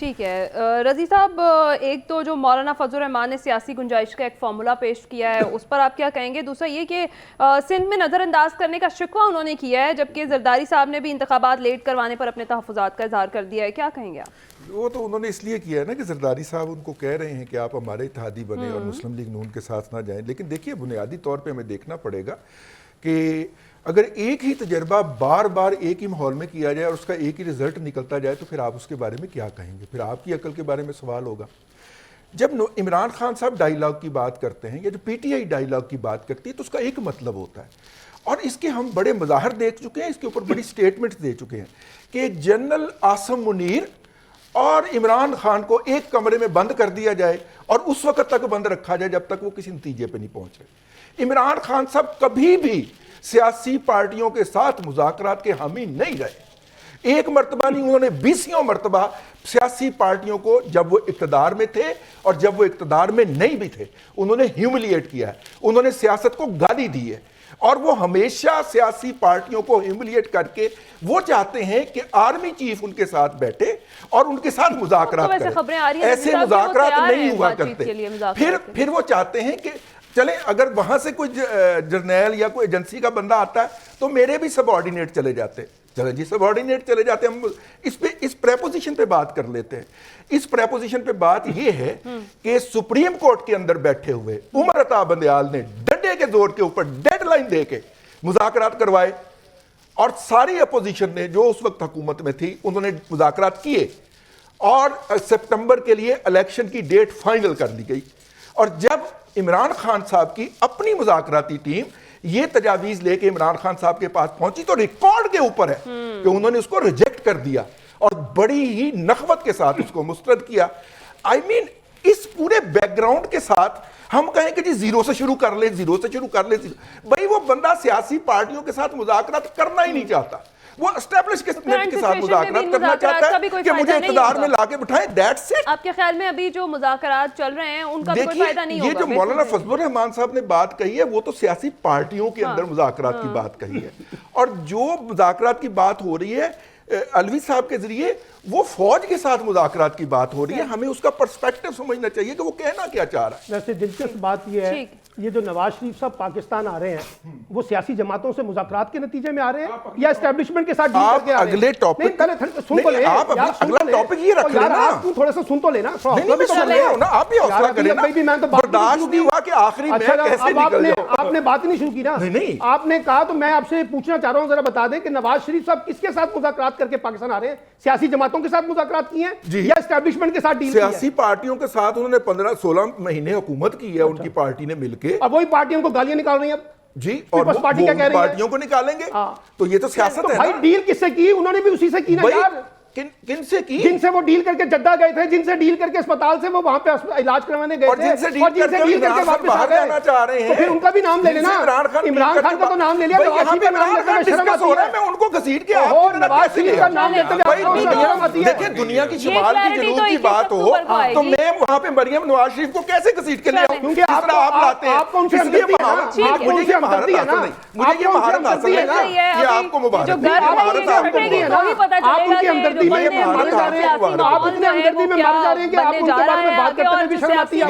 ٹھیک ہے رضی صاحب، ایک تو جو مولانا فضل الرحمان نے سیاسی گنجائش کا ایک فارمولا پیش کیا ہے اس پر آپ کیا کہیں گے؟ دوسرا یہ کہ سندھ میں نظر انداز کرنے کا شکوہ انہوں نے کیا ہے، جبکہ زرداری صاحب نے بھی انتخابات لیٹ کروانے پر اپنے تحفظات کا اظہار کر دیا ہے، کیا کہیں گے آپ؟ وہ تو انہوں نے اس لیے کیا ہے نا کہ زرداری صاحب ان کو کہہ رہے ہیں کہ آپ ہمارے اتحادی بنیں اور مسلم لیگ نون کے ساتھ نہ جائیں، لیکن دیکھیے بنیادی طور پہ ہمیں دیکھنا پڑے گا کہ اگر ایک ہی تجربہ بار بار ایک ہی ماحول میں کیا جائے اور اس کا ایک ہی رزلٹ نکلتا جائے تو پھر آپ اس کے بارے میں کیا کہیں گے؟ پھر آپ کی عقل کے بارے میں سوال ہوگا۔ جب عمران خان صاحب ڈائیلاگ کی بات کرتے ہیں یا جو پی ٹی آئی ڈائیلاگ کی بات کرتی ہے تو اس کا ایک مطلب ہوتا ہے، اور اس کے ہم بڑے مظاہر دیکھ چکے ہیں، اس کے اوپر بڑی سٹیٹمنٹ دے چکے ہیں کہ جنرل عاصم منیر اور عمران خان کو ایک کمرے میں بند کر دیا جائے اور اس وقت تک بند رکھا جائے جب تک وہ کسی نتیجے پہ نہیں پہنچ رہے۔ عمران خان صاحب کبھی بھی سیاسی پارٹیوں کے ساتھ مذاکرات کے حامی نہیں رہے، ایک مرتبہ نہیں، انہوں نے 20 مرتبہ سیاسی پارٹیوں کو جب وہ اقتدار میں تھے اور جب وہ اقتدار میں نہیں بھی تھے انہوں نے ہیوملیٹ کیا ہے، انہوں نے سیاست کو گالی دی ہے، اور وہ ہمیشہ سیاسی پارٹیوں کو ہیوملیٹ کر کے وہ چاہتے ہیں کہ آرمی چیف ان کے ساتھ بیٹھے اور ان کے ساتھ مذاکرات کریں۔ ایسے مذاکرات نہیں ہوا کرتے۔ پھر وہ چاہتے ہیں کہ چلیں اگر وہاں سے کوئی جرنیل یا کوئی ایجنسی کا بندہ آتا ہے تو میرے بھی سب آرڈینیٹ چلے جاتے ہیں، چلیں جی سب آرڈینیٹ چلے جاتے ہیں۔ ہم اس پریپوزیشن پہ بات کر لیتے ہیں۔ اس پریپوزیشن پہ بات یہ ہے کہ سپریم کورٹ کے اندر بیٹھے ہوئے عمر عطا بندیال نے ڈنڈے کے زور کے اوپر ڈیڈ لائن دے کے مذاکرات کروائے، اور ساری اپوزیشن نے جو اس وقت حکومت میں تھی انہوں نے مذاکرات کیے، اور سپٹمبر کے لیے الیکشن کی ڈیٹ فائنل کر لی گئی۔ اور جب عمران خان صاحب کی اپنی مذاکراتی ٹیم یہ تجاویز لے کے عمران خان صاحب کے پاس پہنچی تو ریکارڈ کے اوپر ہے کہ انہوں نے اس کو ریجیکٹ کر دیا اور بڑی ہی نخوت کے ساتھ اس کو مسترد کیا۔ اس پورے بیک گراؤنڈ کے ساتھ ہم کہیں کہ جی زیرو سے شروع کر لیں، زیرو سے شروع کر لیں، بھائی وہ بندہ سیاسی پارٹیوں کے ساتھ مذاکرات کرنا ہی نہیں چاہتا، وہ اسٹیبلش کے ساتھ مذاکرات کرنا چاہتا ہے کہ مجھے اقتدار میں لا کے بٹھائیں۔ That's it. آپ کے خیال میں ابھی جو مذاکرات چل رہے ہیں ان کا کوئی فائدہ نہیں ہوگا؟ یہ جو مولانا فضل الرحمان صاحب نے بات کہی ہے وہ تو سیاسی پارٹیوں کے اندر مذاکرات کی بات کہی ہے، اور جو مذاکرات کی بات ہو رہی ہے علوی صاحب کے ذریعے وہ فوج کے ساتھ مذاکرات کی بات ہو رہی ہے۔ ہمیں اس کا پرسپیکٹو سمجھنا چاہیے کہ وہ کہنا کیا چاہ رہا ہے۔ ویسے دلچسپ بات یہ ہے یہ جو نواز شریف صاحب پاکستان آ رہے ہیں وہ سیاسی جماعتوں سے مذاکرات کے نتیجے میں آ رہے ہیں یا اسٹیبلشمنٹ کے ساتھ ڈیل کر کے آ رہے ہیں؟ اگلے ٹاپک سن تو لیں، اگلا ٹاپک یہ رکھ لینا، آپ تھوڑا سا سن تو لینا، آپ بھی حوصلہ کریں نا، برداشت نہیں ہوا کہ آخری میں کیسے نکل جاؤ۔ آپ نے بات ہی نہیں شروع کی نا، آپ نے کہا تو میں آپ سے پوچھنا چاہ رہا ہوں، ذرا بتا دیں کہ نواز شریف صاحب کس کے ساتھ مذاکرات کر کے پاکستان آ رہے ہیں؟ سیاسی جماعتوں کے ساتھ مذاکرات کی ہیں یا اسٹیبلشمنٹ کے ساتھ ڈیل کی ہے؟ سیاسی پارٹیوں کے ساتھ انہوں نے 15-16 مہینے حکومت کی ہے ان کی پارٹی نے مل کے، اب وہی پارٹیوں کو گالیاں نکال رہی ہیں اب جی، اور وہ پارٹیوں کو نکالیں گے تو یہ تو سیاست ہے۔ بھائی ڈیل کس سے کی؟ انہوں نے بھی اسی سے کی نا یار۔ کن سے کی؟ جن سے وہ ڈیل کر کے جدہ گئے تھے، جن سے ڈیل کر کے اسپتال سے وہ وہاں پہ علاج کروانے گئے تھے، اور جن سے ڈیل کر کے واپس آ گئے، تو پھر ان کا بھی نام لے لینا۔ عمران خان کا تو نام لے لیا، نواز شریف کا نام لیتے ہوئے شرم آتی ہے۔ میں ان کو گھسیٹ کے نواز شریف کا نام لیتے ہوئے شرم آتی ہے۔ دیکھیں دنیا کی شمال کی جنوب کی بات ہو تو میں وہاں پہ مریم نواز شریف کو کیسے گھسیٹ کے لے آؤں؟ کیونکہ آپ لاتے ہیں، آپ کو ان سے ہمدردی ہے نا، آپ کو ان سے ہمدردی ہے نا، مجھے یہ مہارت حاصل ہے نا کہ آپ کو مبارک آپ ان کی ہمدردی میں آپ اتنے ہمدردی میں مر جا رہے ہیں کہ آپ ان کے بارے میں بات کرتے ہوئے بھی شرم آتی ہے۔